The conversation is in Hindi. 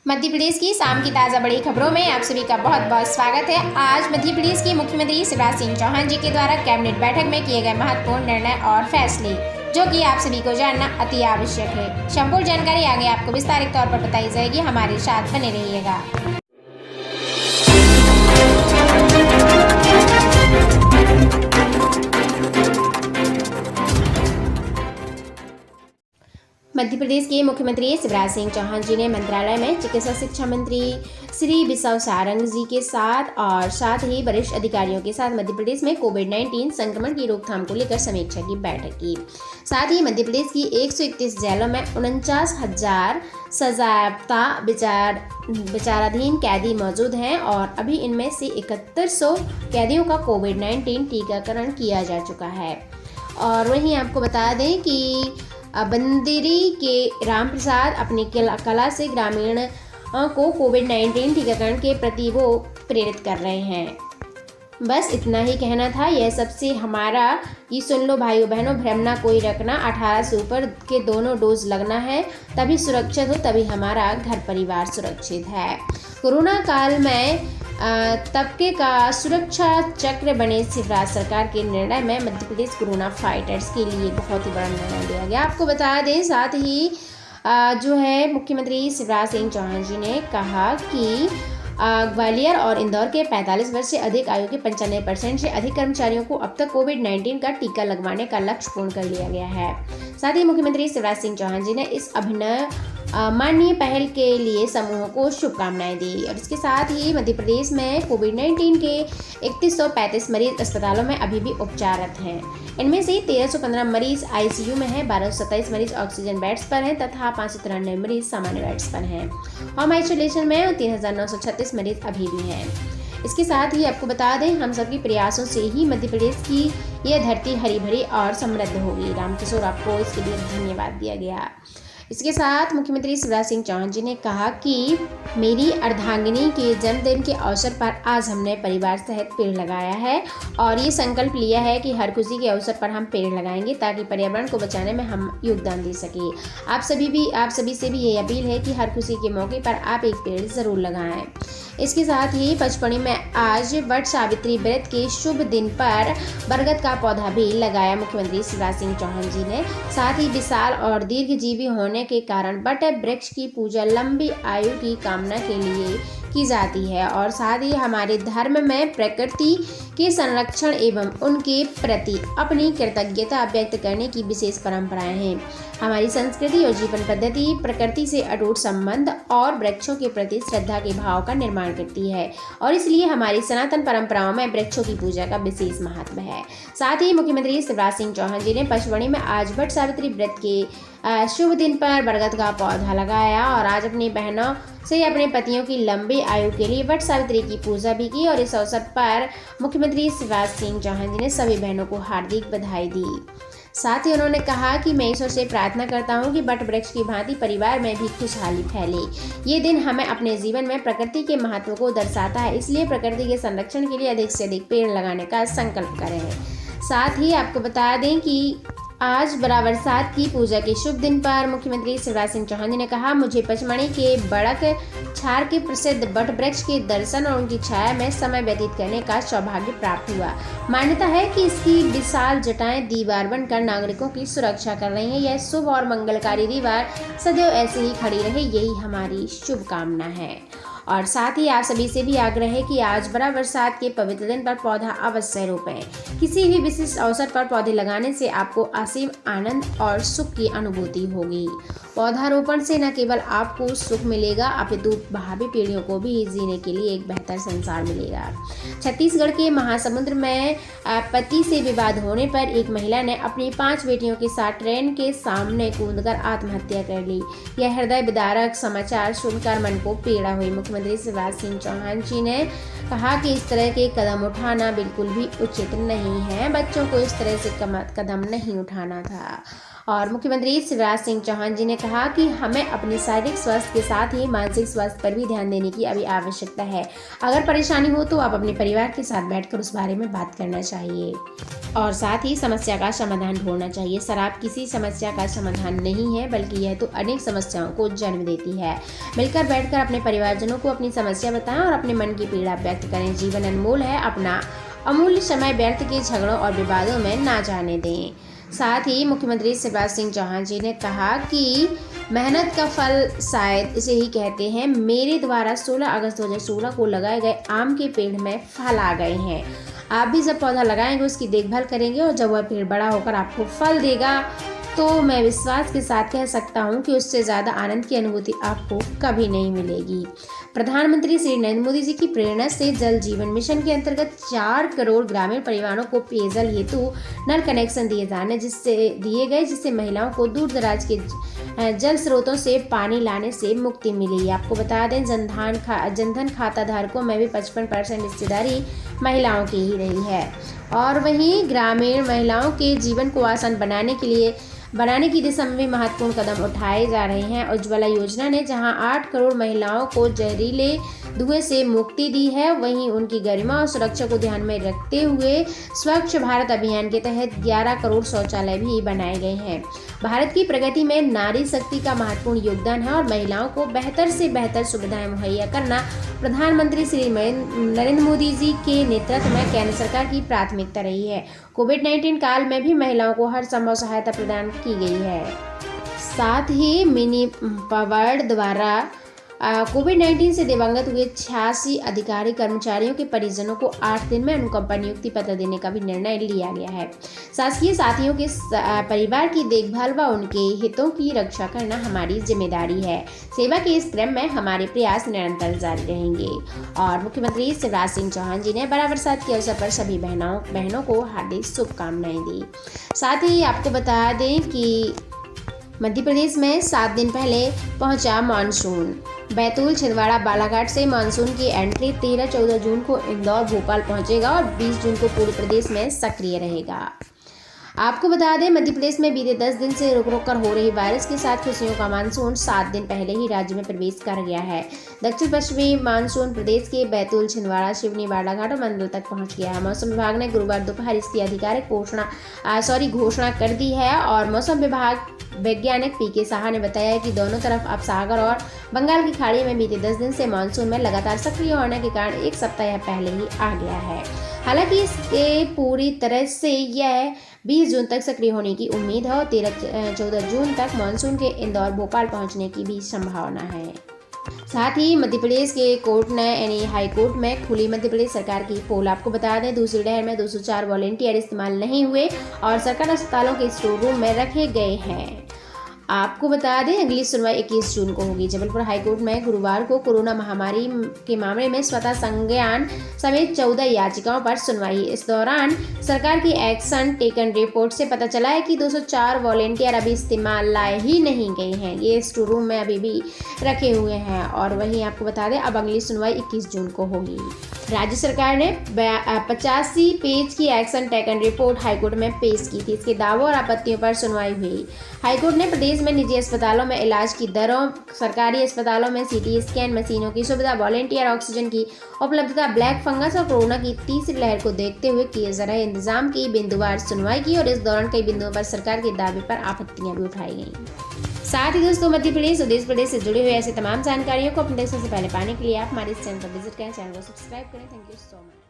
मध्य प्रदेश की शाम की ताज़ा बड़ी खबरों में आप सभी का बहुत बहुत स्वागत है। आज मध्य प्रदेश के मुख्यमंत्री शिवराज सिंह चौहान जी के द्वारा कैबिनेट बैठक में किए गए महत्वपूर्ण निर्णय और फैसले, जो कि आप सभी को जानना अति आवश्यक है। संपूर्ण जानकारी आगे आपको विस्तारित तौर पर बताई जाएगी, हमारे साथ बने रहिएगा। मध्य प्रदेश के मुख्यमंत्री शिवराज सिंह चौहान जी ने मंत्रालय में चिकित्सा शिक्षा मंत्री श्री बिसाहू सारंग जी के साथ ही वरिष्ठ अधिकारियों के साथ मध्य प्रदेश में कोविड-19 संक्रमण की रोकथाम को लेकर समीक्षा की बैठक की। साथ ही मध्य प्रदेश की 131 जेलों में 49,000 सजायाफ्ता विचाराधीन कैदी मौजूद हैं और अभी इनमें से 7100 कैदियों का कोविड-19 टीकाकरण किया जा चुका है। और वहीं आपको बता दें कि बंदेरी के राम प्रसाद अपनी कला से ग्रामीण को कोविड-19 टीकाकरण के प्रति वो प्रेरित कर रहे हैं। बस इतना ही कहना था। यह सबसे हमारा ये सुन लो भाइयों बहनों, भ्रम ना कोई रखना, 18 से ऊपर के दोनों डोज लगना है, तभी सुरक्षित हो, तभी हमारा घर परिवार सुरक्षित है। कोरोना काल में तबके का सुरक्षा चक्र बने शिवराज सरकार के निर्णय में मध्य प्रदेश कोरोना फाइटर्स के लिए बहुत ही बड़ा निर्णय लिया गया। आपको बता दें, साथ ही जो है मुख्यमंत्री शिवराज सिंह चौहान जी ने कहा कि ग्वालियर और इंदौर के 45 वर्ष से अधिक आयु के 95% से अधिक कर्मचारियों को अब तक कोविड-19 का टीका लगवाने का लक्ष्य पूर्ण कर लिया गया है। साथ ही मुख्यमंत्री शिवराज सिंह चौहान जी ने इस अभिनव माननीय पहल के लिए समूहों को शुभकामनाएं दी। और इसके साथ ही मध्य प्रदेश में कोविड-19 के 3135 मरीज अस्पतालों में अभी भी उपचाररत हैं। इनमें से 1315 मरीज आईसीयू में हैं, 1227 मरीज ऑक्सीजन बेड्स पर हैं तथा 593 मरीज सामान्य बेड्स पर हैं। होम आइसोलेशन में 3936 मरीज अभी भी हैं। इसके साथ ही आपको बता दें, हम सबके प्रयासों से ही मध्य प्रदेश की यह धरती हरी भरी और समृद्ध होगी। रामकिशोर, आपको इसके लिए धन्यवाद दिया गया। इसके साथ मुख्यमंत्री शिवराज सिंह चौहान जी ने कहा कि मेरी अर्धांगिनी के जन्मदिन के अवसर पर आज हमने परिवार सहित पेड़ लगाया है और ये संकल्प लिया है कि हर खुशी के अवसर पर हम पेड़ लगाएंगे ताकि पर्यावरण को बचाने में हम योगदान दे सके। आप सभी से भी ये अपील है कि हर खुशी के मौके पर आप एक पेड़ जरूर लगाएं। इसके साथ ही पचपणी में आज वट सावित्री व्रत के शुभ दिन पर बरगद का पौधा भी लगाया मुख्यमंत्री शिवराज सिंह चौहान जी ने। साथ ही विशाल और दीर्घजीवी होने के कारण वट वृक्ष की पूजा लंबी आयु की कामना के लिए की जाती है और साथ ही हमारे धर्म में प्रकृति के संरक्षण एवं उनके प्रति अपनी कृतज्ञता व्यक्त करने की विशेष परंपराएं हैं। हमारी संस्कृति और जीवन पद्धति प्रकृति से अटूट संबंध और वृक्षों के प्रति श्रद्धा के भाव का निर्माण करती है और इसलिए हमारी सनातन परंपराओं में वृक्षों की पूजा का विशेष महत्व है। साथ ही मुख्यमंत्री शिवराज सिंह चौहान जी ने पचमढ़ी में आज वट सावित्री व्रत के शुभ दिन पर बरगद का पौधा लगाया और आज अपनी बहनों से अपने पतियों की लंबी आयु के लिए वट सावित्री की पूजा भी की और इस अवसर पर मुख्यमंत्री शिवराज सिंह चौहान जी ने सभी बहनों को हार्दिक बधाई दी। साथ ही उन्होंने कहा कि मैं ईश्वर से प्रार्थना करता हूं कि वट वृक्ष की भांति परिवार में भी खुशहाली फैले। ये दिन हमें अपने जीवन में प्रकृति के महत्व को दर्शाता है, इसलिए प्रकृति के संरक्षण के लिए अधिक से अधिक पेड़ लगाने का संकल्प करें। साथ ही आपको बता दें कि आज बराबरसात की पूजा के शुभ दिन पर मुख्यमंत्री शिवराज सिंह चौहान जी ने कहा, मुझे पचमढ़ी के बड़क छार के प्रसिद्ध वट वृक्ष के दर्शन और उनकी छाया में समय व्यतीत करने का सौभाग्य प्राप्त हुआ। मान्यता है कि इसकी विशाल जटाएं दीवार बनकर नागरिकों की सुरक्षा कर रही हैं। यह शुभ और मंगलकारी दीवार सदैव ऐसे ही खड़ी रहे, यही हमारी शुभकामना है। और साथ ही आप सभी से भी आग्रह है कि आज बराबरसात के पवित्र दिन पर पौधा अवश्य रोपें। किसी भी विशिष्ट अवसर पर पौधे लगाने से आपको असीम आनंद और सुख की अनुभूति होगी। पौधारोपण से न केवल आपको सुख मिलेगा अपितु भावी पीढ़ियों को भी जीने के लिए एक बेहतर संसार मिलेगा। छत्तीसगढ़ के महासमुंद में पति से विवाद होने पर एक महिला ने अपनी 5 बेटियों के साथ ट्रेन के सामने कूदकर आत्महत्या कर ली। यह हृदय विदारक समाचार सुनकर मन को पीड़ा हुई। मुख्यमंत्री शिवराज सिंह चौहान जी ने कहा कि इस तरह के कदम उठाना बिल्कुल भी उचित नहीं है। बच्चों को इस तरह से कदम नहीं उठाना था। और मुख्यमंत्री शिवराज सिंह चौहान जी ने कहा कि हमें अपने शारीरिक स्वास्थ्य के साथ ही मानसिक स्वास्थ्य पर भी ध्यान देने की अभी आवश्यकता है। अगर परेशानी हो तो आप अपने परिवार के साथ बैठकर उस बारे में बात करना चाहिए और साथ ही समस्या का समाधान ढूंढना चाहिए। शराब किसी समस्या का समाधान नहीं है, बल्कि यह तो अनेक समस्याओं को जन्म देती है। मिलकर बैठकर अपने परिवारजनों को अपनी समस्या बताएं और अपने मन की पीड़ा व्यक्त करें। जीवन अनमोल है, अपना अमूल्य समय व्यर्थ के झगड़ों और विवादों में ना जाने दें। साथ ही मुख्यमंत्री शिवराज सिंह चौहान जी ने कहा कि मेहनत का फल शायद इसे ही कहते हैं। मेरे द्वारा 16 अगस्त 2016 को लगाए गए आम के पेड़ में फल आ गए हैं। आप भी जब पौधा लगाएंगे, उसकी देखभाल करेंगे और जब वह पेड़ बड़ा होकर आपको फल देगा तो मैं विश्वास के साथ कह सकता हूं कि उससे ज़्यादा आनंद की अनुभूति आपको कभी नहीं मिलेगी। प्रधानमंत्री श्री नरेंद्र मोदी जी की प्रेरणा से जल जीवन मिशन के अंतर्गत 4 करोड़ ग्रामीण परिवारों को पेयजल हेतु नल कनेक्शन दिए गए जिससे महिलाओं को दूर दराज के जल स्रोतों से पानी लाने से मुक्ति मिली। आपको बता दें, जनधन खाता धारकों में भी 55% हिस्सेदारी महिलाओं की ही रही है। और वहीं ग्रामीण महिलाओं के जीवन को आसान बनाने की दिशा में भी महत्वपूर्ण कदम उठाए जा रहे हैं। उज्ज्वला योजना ने जहां 8 करोड़ महिलाओं को जहरीले धुएं से मुक्ति दी है, वहीं उनकी गरिमा और सुरक्षा को ध्यान में रखते हुए स्वच्छ भारत अभियान के तहत 11 करोड़ शौचालय भी बनाए गए हैं। भारत की प्रगति में नारी शक्ति का महत्वपूर्ण योगदान है और महिलाओं को बेहतर से बेहतर सुविधाएं मुहैया करना प्रधानमंत्री श्री नरेंद्र मोदी जी के नेतृत्व में केंद्र सरकार की प्राथमिकता रही है। कोविड-19 काल में भी महिलाओं को हर संभव सहायता प्रदान की गई है। साथ ही मिनी पावर्ड द्वारा कोविड-19 से दिवंगत हुए 86 अधिकारी कर्मचारियों के परिजनों को 8 दिन में अनुकंपा नियुक्ति पत्र देने का भी निर्णय लिया गया है। शासकीय साथियों के परिवार की देखभाल व उनके हितों की रक्षा करना हमारी जिम्मेदारी है। सेवा के इस क्रम में हमारे प्रयास निरंतर जारी रहेंगे। और मुख्यमंत्री शिवराज सिंह चौहान जी ने बड़ा बरसात के अवसर पर सभी बहनों को हार्दिक शुभकामनाएं दी। साथ ही आपको बता दें कि मध्य प्रदेश में 7 दिन पहले पहुंचा मानसून। बैतूल, छिंदवाड़ा, बालाघाट से मानसून की एंट्री 13-14 जून को इंदौर, भोपाल पहुंचेगा और 20 जून को पूरे प्रदेश में सक्रिय रहेगा। आपको बता दें, मध्य प्रदेश में बीते 10 दिन से रुक रुक कर हो रही बारिश के साथ खुशियों का मानसून 7 दिन पहले ही राज्य में प्रवेश कर गया है। दक्षिण पश्चिमी मानसून प्रदेश के बैतूल, छिंदवाड़ा, सिवनी, बालाघाट और मंडल तक पहुंच गया है। मौसम विभाग ने गुरुवार दोपहर इसकी आधिकारिक घोषणा कर दी है और मौसम विभाग वैज्ञानिक पीके साहा ने बताया कि दोनों तरफ अब सागर और बंगाल की खाड़ी में बीते 10 दिन से मानसून में लगातार सक्रिय होने के कारण एक सप्ताह पहले ही आ गया है। हालांकि इसके पूरी तरह से यह 20 जून तक सक्रिय होने की उम्मीद है और 13-14 जून तक मानसून के इंदौर, भोपाल पहुंचने की भी संभावना है। साथ ही मध्य प्रदेश के कोर्ट ने यानी हाई कोर्ट में खुली मध्य प्रदेश सरकार की पोल। आपको बता दें, दूसरी लहर में 204 वॉलेंटियर इस्तेमाल नहीं हुए और सरकारी अस्पतालों के स्टोर रूम में रखे गए हैं। आपको बता दें, अगली सुनवाई 21 जून को होगी। जबलपुर हाईकोर्ट में गुरुवार को कोरोना महामारी के मामले में स्वतः संज्ञान समेत 14 याचिकाओं पर सुनवाई। इस दौरान सरकार की एक्शन टेकन रिपोर्ट से पता चला है कि 204 वॉलेंटियर अभी इस्तेमाल लाए ही नहीं गए हैं। ये स्टोर रूम में अभी भी रखे हुए हैं। और वहीं आपको बता दें, अब अगली सुनवाई 21 जून को होगी। राज्य सरकार ने 85 पेज की एक्शन टेकन रिपोर्ट हाईकोर्ट में पेश की थी। इसके दावों और आपत्तियों पर सुनवाई हुई। हाईकोर्ट ने प्रदेश में निजी अस्पतालों में इलाज की दरों, सरकारी अस्पतालों में सीटी स्कैन मशीनों की सुविधा, वॉलेंटियर ऑक्सीजन की उपलब्धता, ब्लैक फंगस और कोरोना की तीसरी लहर को देखते हुए किए जा रहे इंतजाम की बिंदुवार सुनवाई की और इस दौरान कई बिंदुओं पर सरकार के दावे पर आपत्तियां भी उठाई गईं। साथ ही दोस्तों, मध्य प्रदेश और देश प्रदेश से जुड़े हुए ऐसे तमाम जानकारियों को अपने देशों से पहले पाने के लिए आप हमारे इस चैनल पर विजिट करें, चैनल को सब्सक्राइब करें। Thank you so much.